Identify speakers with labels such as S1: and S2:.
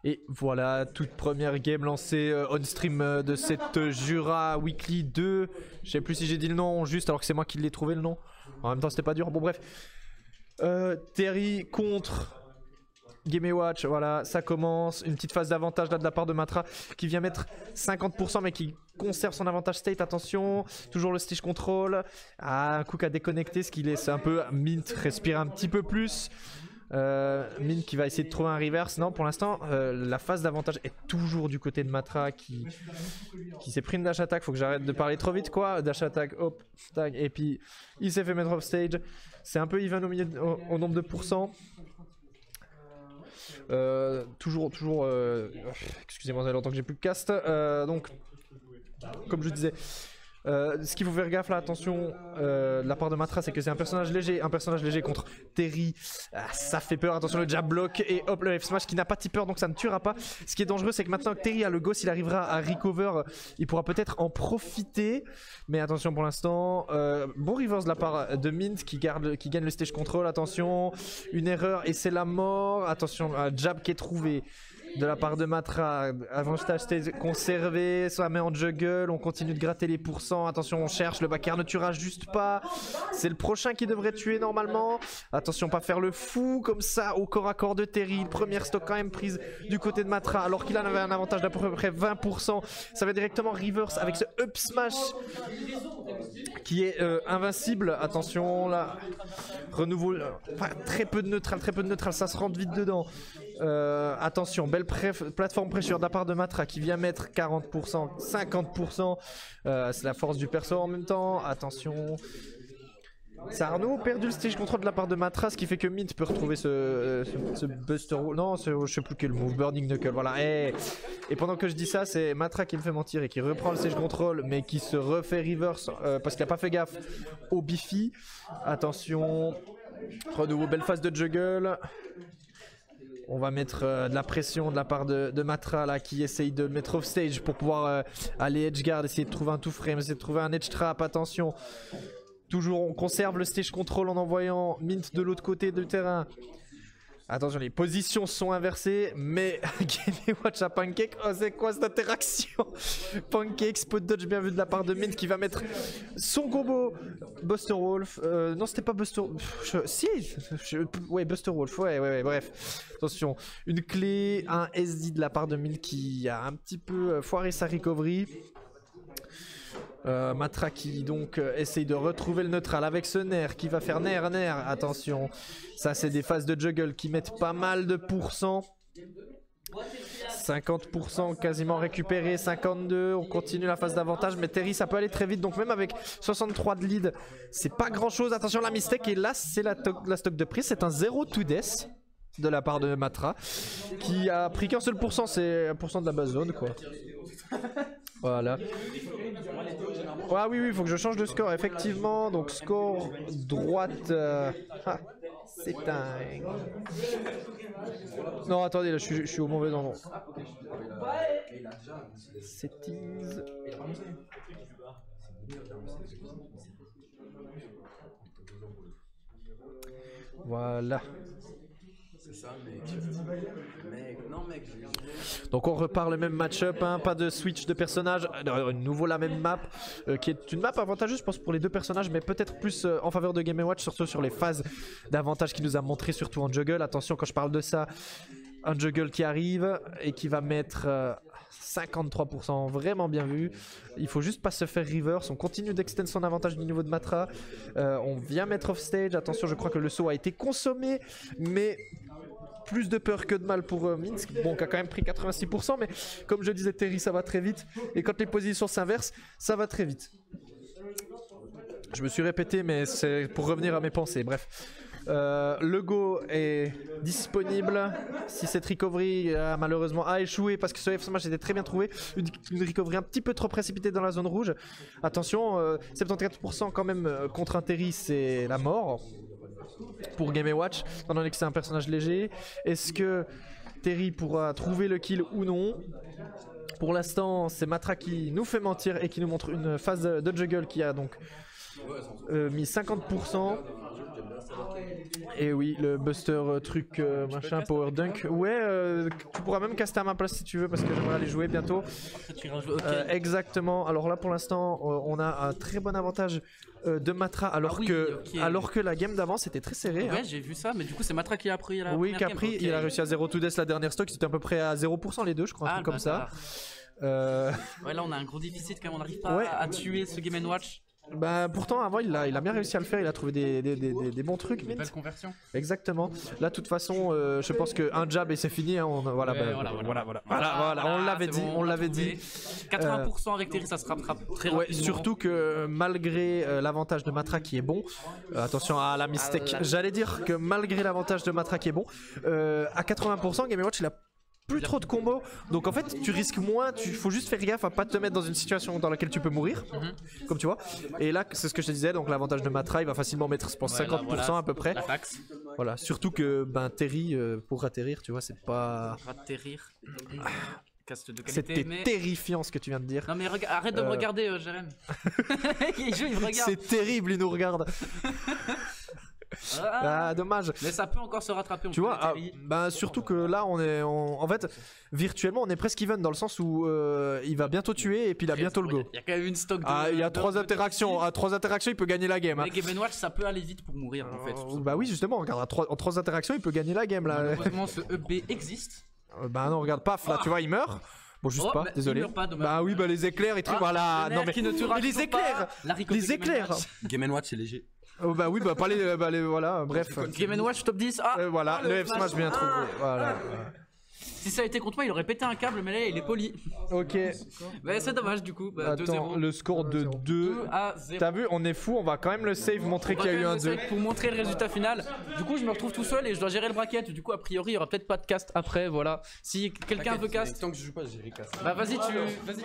S1: Et voilà, toute première game lancée on stream de cette Jura Weekly 2. Je sais plus si j'ai dit le nom juste alors que c'est moi qui l'ai trouvé le nom. En même temps c'était pas dur, bon bref. Terry contre Game & Watch, voilà, ça commence. Une petite phase d'avantage là de la part de Matra qui vient mettre 50% mais qui conserve son avantage state. Attention, toujours le stage control. Ah, un coup à déconnecter, ce qui laisse un peu Mint respirer un petit peu plus. Mint qui va essayer de trouver un reverse. Non, pour l'instant, la phase d'avantage est toujours du côté de Matra qui s'est pris une dash attack. Faut que j'arrête de parler trop vite, quoi. Dash attack, hop, tag, et puis il s'est fait mettre off stage. C'est un peu even au nombre de pourcents. Toujours, excusez-moi, ça fait longtemps que j'ai plus de cast. Donc, comme je disais, ce qu'il faut faire gaffe là, attention, de la part de Matra, c'est que c'est un personnage léger contre Terry. Ça fait peur, attention le jab block et hop le F smash qui n'a pas tipper donc ça ne tuera pas. Ce qui est dangereux, c'est que maintenant que Terry a le go, s'il arrivera à recover, il pourra peut-être en profiter. Mais attention pour l'instant, bon reverse de la part de Mint qui gagne le stage control. Attention, une erreur et c'est la mort. Attention, un jab qui est trouvé de la part de Matra. Avantage stage conservé, ça met en juggle, on continue de gratter les pourcents. Attention, on cherche, le backer ne tuera juste pas. C'est le prochain qui devrait tuer normalement. Attention, pas faire le fou comme ça au corps à corps de Terry. Première stock quand même prise du côté de Matra alors qu'il en avait un avantage d'à peu près 20%. Ça va directement reverse avec ce up smash qui est invincible. Attention là, renouveau, très peu de neutral, ça se rentre vite dedans. Attention, belle plateforme pressure de la part de Matra qui vient mettre 40%, 50%. C'est la force du perso en même temps. Attention. Ça a à nouveau perdu le stage control de la part de Matra, ce qui fait que Mint peut retrouver ce Buster Roll. Non, je sais plus quel move, Burning Knuckle, voilà. Et pendant que je dis ça, c'est Matra qui me fait mentir et qui reprend le stage control, mais qui se refait reverse parce qu'il n'a pas fait gaffe au Biffy. Attention, renouveau, belle phase de juggle. On va mettre de la pression de la part de Matra là qui essaye de le mettre off stage pour pouvoir aller edge guard, essayer de trouver un two frame, essayer de trouver un edge trap. Attention, toujours on conserve le stage control en envoyant Mint de l'autre côté du terrain. Attention, les positions sont inversées, mais Game & Watch à Pancake. Oh, c'est quoi cette interaction? Pancake, spot dodge bien vu de la part de Mint qui va mettre son combo. Buster Wolf. Non, c'était pas Buster. Ouais, Buster Wolf. Ouais, bref. Attention, une clé, un SD de la part de Mint qui a un petit peu foiré sa recovery. Matra qui donc essaye de retrouver le neutral avec ce nerf qui va faire nerf. Attention, ça c'est des phases de juggle qui mettent pas mal de pourcents. 50% quasiment récupéré, 52, on continue la phase d'avantage, mais Terry ça peut aller très vite, donc même avec 63 de lead, c'est pas grand chose. Attention la mistake, et là c'est la stock de prise, c'est un 0 to death de la part de Matra qui a pris qu'un seul pourcent, c'est 1% de la base zone quoi. Voilà. Ah oui, il faut que je change de score, effectivement. Donc score droite. C'est dingue. Non, attendez, là je suis au mauvais endroit. Settings. Voilà. Donc on repart le même match-up, hein, pas de switch de personnage, nouveau la même map, qui est une map avantageuse je pense pour les deux personnages, mais peut-être plus en faveur de Game & Watch, surtout sur les phases d'avantage qu'il nous a montré, surtout en juggle. Attention quand je parle de ça, un juggle qui arrive et qui va mettre 53%, vraiment bien vu. Il faut juste pas se faire reverse, on continue d'extend son avantage du niveau de Matra. On vient mettre off stage, attention je crois que le saut a été consommé, mais plus de peur que de mal pour Minsk, bon qui a quand même pris 86%, mais comme je disais Terry ça va très vite, et quand les positions s'inversent, ça va très vite. Je me suis répété mais c'est pour revenir à mes pensées, bref. Le go est disponible. Si cette recovery malheureusement a échoué parce que ce F smash était très bien trouvé, une recovery un petit peu trop précipitée dans la zone rouge. Attention, 74% quand même contre un Terry, c'est la mort pour Game & Watch, étant donné que c'est un personnage léger. Est-ce que Terry pourra trouver le kill ou non? Pour l'instant, c'est Matra qui nous fait mentir et qui nous montre une phase de juggle qui a donc mis 50%. Et oui, le Buster truc machin, Power Dunk. Ouais, tu pourras même caster à ma place si tu veux parce que j'aimerais aller jouer bientôt. Exactement. Alors là pour l'instant, on a un très bon avantage de Matra alors que la game d'avant c'était très serré.
S2: Ouais, j'ai vu ça, mais du coup c'est Matra qui a pris la
S1: Oui,
S2: première game.
S1: il a réussi à 0 to death la dernière stock, c'était à peu près à 0% les deux, je crois, un truc comme ça.
S2: Ouais, là on a un gros déficit quand même, on n'arrive pas à tuer ce Game & Watch.
S1: Bah pourtant avant il a bien réussi à le faire, il a trouvé des bons trucs.
S2: Une belle conversion.
S1: Exactement. Là de toute façon je pense qu'un jab et c'est fini hein, voilà, on l'avait dit.
S2: 80% avec Terry ça se rattrape très rapidement.
S1: Surtout que malgré l'avantage de Matra qui est bon, attention à la mistake, j'allais dire que malgré l'avantage de Matra qui est bon, à 80% Game & Watch il a plus trop de combos, donc en fait tu risques moins, faut juste faire gaffe à pas te mettre dans une situation dans laquelle tu peux mourir, comme tu vois. Et là c'est ce que je te disais, donc l'avantage de Matra il va facilement mettre je pense 50% à peu près. Voilà, surtout que Terry pour atterrir tu vois c'est pas...
S2: Atterrir.
S1: C'était terrifiant ce que tu viens de dire.
S2: Non mais arrête de me regarder Jérém. Il joue, il me regarde.
S1: C'est terrible, il nous regarde. Ah dommage.
S2: Mais ça peut encore se rattraper.
S1: Tu vois, surtout que là en fait virtuellement on est presque even dans le sens où il va bientôt tuer et puis il a bientôt le go.
S2: Il y a quand même une stock de...
S1: il y a 3 interactions, à 3 interactions il peut gagner la game.
S2: Mais Game & Watch ça peut aller vite pour mourir en fait.
S1: Bah oui justement, regarde, en 3 interactions il peut gagner la game là.
S2: Heureusement ce EB existe.
S1: Bah non regarde, paf là tu vois il meurt. Bon juste pas, désolé.
S2: Bah
S1: oui les éclairs et tout, voilà. Non mais les éclairs.
S3: Game & Watch c'est léger.
S1: Oh bah oui, pas les voilà, bref.
S2: Game & Watch top 10.
S1: Voilà, le F-Smash bien trouvé. Voilà.
S2: Si ça a été contre moi, il aurait pété un câble, mais là il est poli.
S1: Ok.
S2: Mais c'est dommage du coup.
S1: Attends, le score de 2
S2: à 0.
S1: T'as vu, on est fou, on va quand même le save montrer qu'il y a eu un 2.
S2: Pour montrer le résultat final. Du coup, je me retrouve tout seul et je dois gérer le bracket. Du coup, a priori, il y aura peut-être pas de cast après. Voilà. Si quelqu'un veut cast.
S3: Tant que je joue pas, j'ai les cast.
S2: Bah vas-y, vas-y.